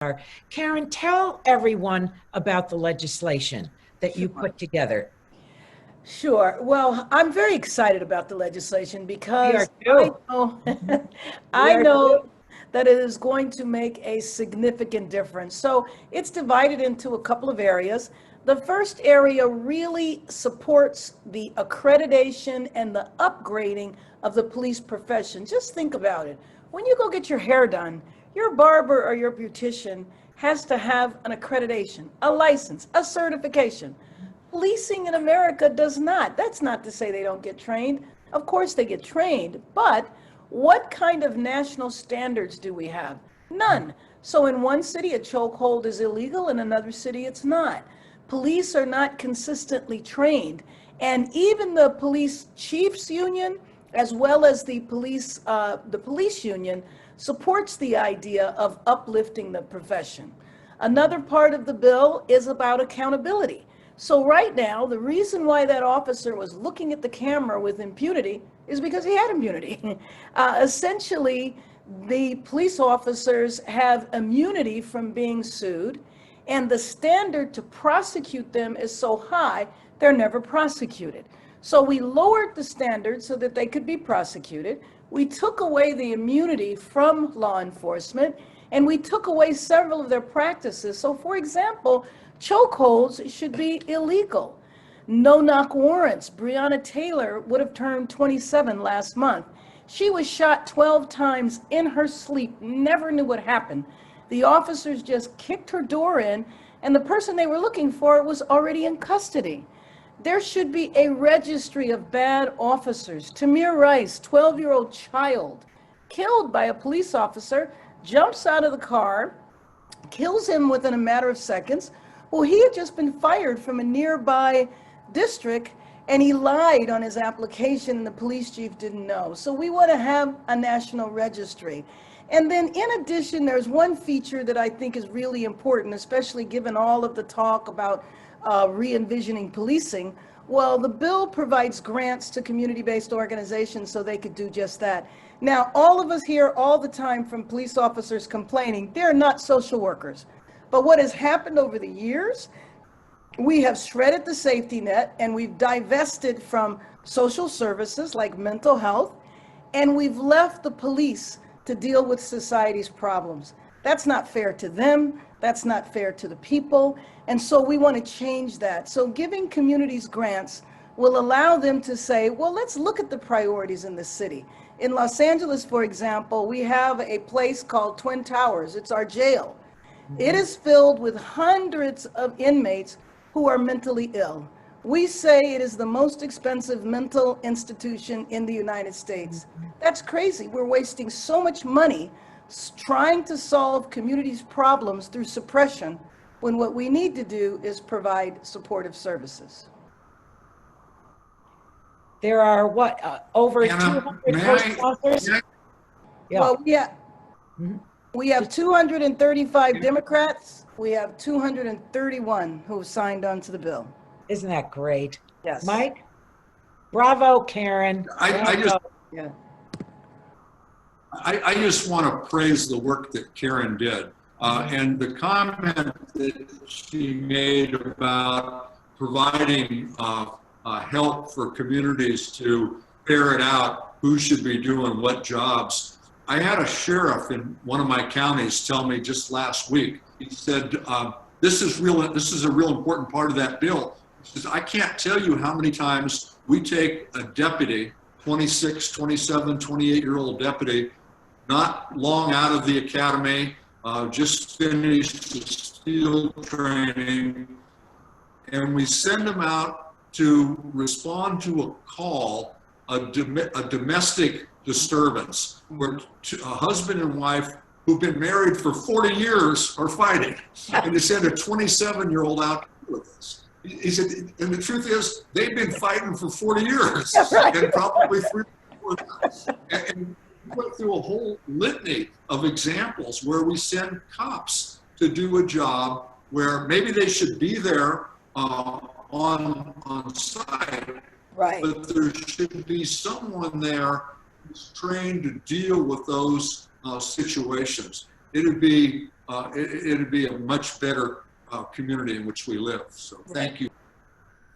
are. Karen, tell everyone about the legislation that you Sure. put together. Sure. Well, I'm very excited about the legislation We are because I too. know Mhm. We I are too. know that it is going to make a significant difference. So it's divided into a couple of areas. The first area really supports the accreditation and the upgrading of the police profession. Just think about it. When you go get your hair done, your barber or your beautician has to have an accreditation, a license, a certification. Policing in America does not. That's not to say they don't get trained. Of course they get trained, but what kind of national standards do we have? None. So in one city, a chokehold is illegal, in another city, it's not. Police are not consistently trained. And even the police chiefs union, as well as the police union, supports the idea of uplifting the profession. Another part of the bill is about accountability. So right now, the reason why that officer was looking at the camera with impunity is because he had impunity. Essentially, the police officers have immunity from being sued, and the standard to prosecute them is so high, they're never prosecuted. So we lowered the standard so that they could be prosecuted. We took away the immunity from law enforcement, and we took away several of their practices. So, for example, chokeholds should be illegal. No knock warrants. Breonna Taylor would have turned 27 last month. She was shot 12 times in her sleep, never knew what happened. The officers just kicked her door in, and the person they were looking for was already in custody. There should be a registry of bad officers. Tamir Rice, 12-year-old child, killed by a police officer, jumps out of the car, kills him within a matter of seconds. Well, he had just been fired from a nearby district, and he lied on his application, and the police chief didn't know. So we want to have a national registry. And then in addition, there's one feature that I think is really important, especially given all of the talk about re-envisioning policing. Well, the bill provides grants to community-based organizations so they could do just that. Now, all of us hear all the time from police officers complaining they're not social workers. But what has happened over the years, we have shredded the safety net, and we've divested from social services like mental health, and we've left the police to deal with society's problems. That's not fair to them. That's not fair to the people. And so we want to change that. So giving communities grants will allow them to say, well, let's look at the priorities in the city. In Los Angeles, for example, we have a place called Twin Towers. It's our jail. It is filled with hundreds of inmates who are mentally ill. We say it is the most expensive mental institution in the United States. That's crazy. We're wasting so much money trying to solve communities' problems through suppression when what we need to do is provide supportive services. There are over Anna, 200 co-sponsors? Yeah. Well, Mhm. we have 235 Democrats. We have 231 who have signed on to the bill. Isn't that great? Yes. Mike? Bravo, Karen. I just Bravo. Yeah. I just want to praise the work that Karen did and the comment that she made about providing help for communities to ferret out who should be doing what jobs. I had a sheriff in one of my counties tell me just last week. He said, "This is real. This is a real important part of that bill." He says, "I can't tell you how many times we take a deputy, 26, 27, 28-year-old deputy, not long out of the academy, just finished the SEAL training, and we send them out to respond to a call, a domestic disturbance, where a husband and wife who've been married for 40 years are fighting, and they send a 27-year-old out with this." He said, and the truth is, they've been fighting for 40 years, and probably 3 or 4 and we went through a whole litany of examples where we send cops to do a job where maybe they should be there on site, Right. but there should be someone there who's trained to deal with those situations. it'd be a much better community in which we live. So thank you.